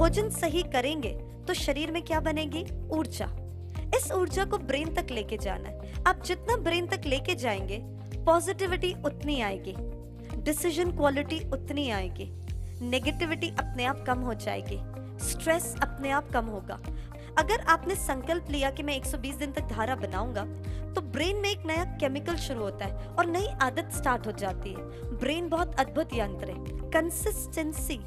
भोजन सही करेंगे तो शरीर में क्या बनेगी? ऊर्जा। इस ऊर्जा को ब्रेन तक लेके जाना है। आप जितना ब्रेन तक लेके जाएंगे, पॉजिटिविटी उतनी आएगी, डिसीजन क्वालिटी उतनी आएगी, नेगेटिविटी अपने आप कम हो जाएगी, स्ट्रेस अपने आप कम होगा। अगर आपने संकल्प लिया कि मैं 120 दिन तक धारा बनाऊंगा, तो ब्रेन में एक नया केमिकल शुरू होता है और नई आदत स्टार्ट हो जाती है। ब्रेन बहुत अद्भुत यंत्र है। कंसिस्टेंसी,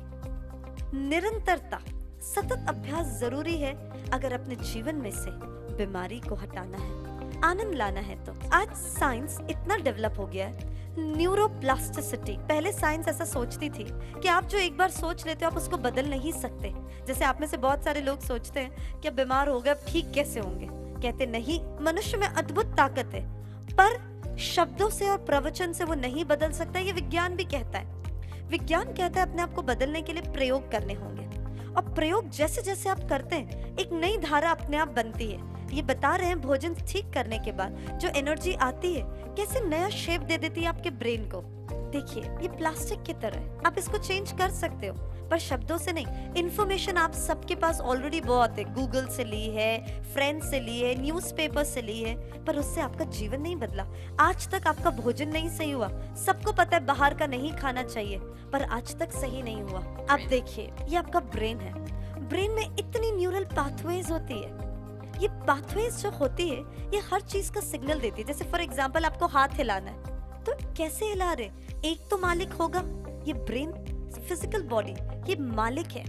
निरंतरता, सतत अभ्यास जरूरी है अगर अपने जीवन में से बीमारी को हटाना है, आनंद लाना है। तो आज साइंस इतना डेवलप हो गया है, न्यूरोप्लास्टिसिटी। पहले साइंस ऐसा सोचती थी कि आप जो एक बार सोच लेते हो आप उसको बदल नहीं सकते। जैसे आप में से बहुत सारे लोग सोचते हैं कि अब बीमार हो गए, अब ठीक कैसे होंगे। कहते नहीं, मनुष्य में अद्भुत ताकत है, पर शब्दों से और प्रवचन से वो नहीं बदल सकता। ये विज्ञान भी कहता है। विज्ञान कहता है अपने आप को बदलने के लिए प्रयोग करने होंगे, और प्रयोग जैसे जैसे आप करते हैं एक नई धारा अपने आप बनती है। ये बता रहे हैं भोजन ठीक करने के बाद जो एनर्जी आती है कैसे नया शेप दे देती है आपके ब्रेन को। देखिए, ये प्लास्टिक की तरह है, आप इसको चेंज कर सकते हो पर शब्दों से नहीं। इन्फॉर्मेशन आप सबके पास ऑलरेडी बहुत है, गूगल से ली है, फ्रेंड्स से ली है, न्यूज़पेपर से ली है, पर उससे आपका जीवन नहीं बदला। आज तक आपका भोजन नहीं सही हुआ। सबको पता है बाहर का नहीं खाना चाहिए, पर आज तक सही नहीं हुआ। आप देखिए, ये आपका ब्रेन है। ब्रेन में इतनी न्यूरल पाथवेज होती है। ये पाथवेज जो होती है ये हर चीज का सिग्नल देती है। जैसे फॉर एग्जांपल आपको हाथ हिलाना है, तो कैसे हिला रहे? एक तो मालिक होगा, ये ब्रेन, फिजिकल बॉडी, ये मालिक है।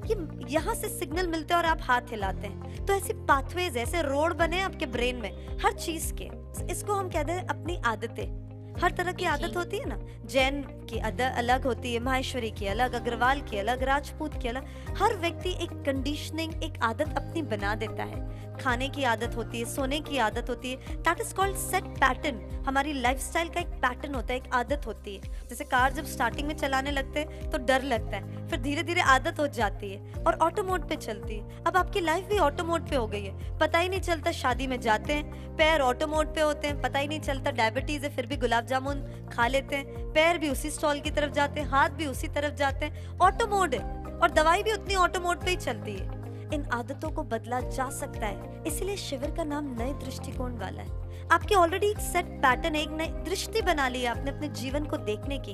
ये यहाँ से सिग्नल मिलते हैं और आप हाथ हिलाते हैं। तो ऐसी पाथवेज, ऐसे रोड बने आपके ब्रेन में हर चीज के। इसको हम कहते हैं अपनी आदतें। हर तरह की आदत होती है ना, जैन की अलग होती है, माहेश्वरी की अलग, अग्रवाल की अलग, राजपूत की अलग। हर व्यक्ति एक कंडीशनिंग, एक आदत अपनी बना देता है। खाने की आदत होती है, सोने की आदत होती है, that is called set pattern. हमारी लाइफस्टाइल का एक पैटर्न होता है, एक आदत होती है। जैसे कार जब स्टार्टिंग में चलाने लगते हैं तो डर लगता है, फिर धीरे धीरे आदत हो जाती है और ऑटो मोड पे चलती है। अब आपकी लाइफ भी ऑटो मोड पे हो गई है, पता ही नहीं चलता। शादी में जाते हैं, पैर ऑटो मोड पे होते हैं, पता ही नहीं चलता। डायबिटीज है फिर भी गुलाब जामुन खा लेते हैं, पैर भी उसी स्टॉल की तरफ जाते हैं, हाथ भी उसी तरफ जाते हैं। ऑटो मोड है और दवाई भी उतनी ऑटो मोड पे ही चलती है। इन आदतों को बदला जा सकता है, इसलिए शिविर का नाम नए दृष्टिकोण वाला है। आपकी ऑलरेडी एक सेट पैटर्न है, एक नई दृष्टि बना ली है आपने अपने जीवन को देखने की।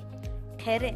ठहरे,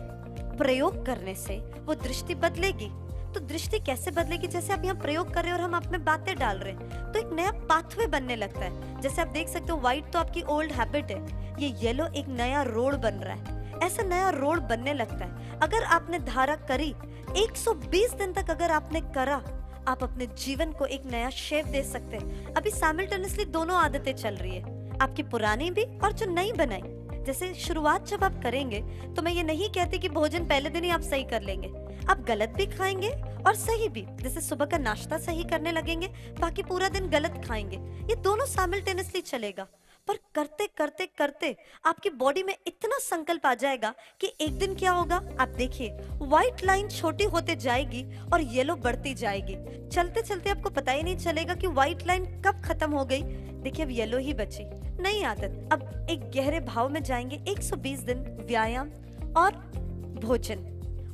प्रयोग करने से वो दृष्टि बदलेगी। तो दृष्टि कैसे बदलेगी? जैसे आप यहाँ प्रयोग कर रहे हैं और हम आप में बातें डाल रहे हैं, तो एक नया पाथवे बनने लगता है। जैसे आप देख सकते हो, व्हाइट तो आपकी ओल्ड हैबिट है, ये येलो एक नया रोड बन रहा है। ऐसा नया रोड बनने लगता है। अगर आपने धारा करी, 120 दिन तक अगर आपने करा, आप अपने जीवन को एक नया शेप दे सकते हैं। अभी साइमल्टेनियसली दोनों आदतें चल रही है, आपकी पुरानी भी और जो नई बनाई। जैसे शुरुआत जब आप करेंगे तो मैं ये नहीं कहती कि भोजन पहले दिन ही आप सही कर लेंगे। आप गलत भी खाएंगे और सही भी। जैसे सुबह का नाश्ता सही करने लगेंगे, बाकी पूरा दिन गलत खाएंगे। ये दोनों साइमल्टेनियसली चलेगा। पर करते करते करते आपकी बॉडी में इतना संकल्प आ जाएगा कि एक दिन क्या होगा, आप देखिए, व्हाइट लाइन छोटी होते जाएगी और येलो बढ़ती जाएगी। चलते चलते आपको पता ही नहीं चलेगा कि व्हाइट लाइन कब खत्म हो गई। देखिए, अब येलो ही बची। नई आदत। अब एक गहरे भाव में जाएंगे। 120 दिन व्यायाम और भोजन।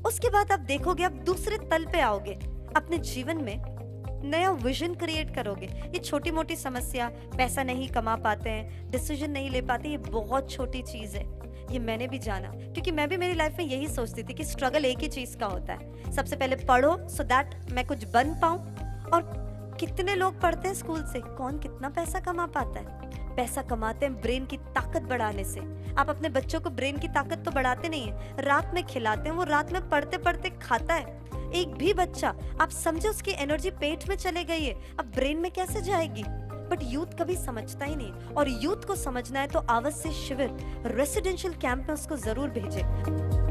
उसके बाद आप देखोगे, आप दूसरे तल पे आओगे। अपने जीवन में नया विजन क्रिएट करोगे। ये छोटी मोटी समस्या, पैसा नहीं कमा पाते हैं, डिसीजन नहीं ले पाते, ये बहुत छोटी चीज है। ये मैंने भी जाना, क्योंकि मैं भी मेरी लाइफ में यही सोचती थी कि स्ट्रगल एक ही चीज का होता है। सबसे पहले पढ़ो सो दैट मैं कुछ बन पाऊं। और कितने लोग पढ़ते हैं स्कूल से, कौन कितना पैसा कमा पाता है? पैसा कमाते हैं ब्रेन की ताकत बढ़ाने से। आप अपने बच्चों को ब्रेन की ताकत तो बढ़ाते नहीं है, रात में खिलाते हैं, वो रात में पढ़ते पढ़ते खाता है। एक भी बच्चा, आप समझे, उसकी एनर्जी पेट में चले गई है, अब ब्रेन में कैसे जाएगी? बट यूथ कभी समझता ही नहीं, और यूथ को समझना है तो अवश्य शिविर रेसिडेंशियल कैंप में उसको जरूर भेजें।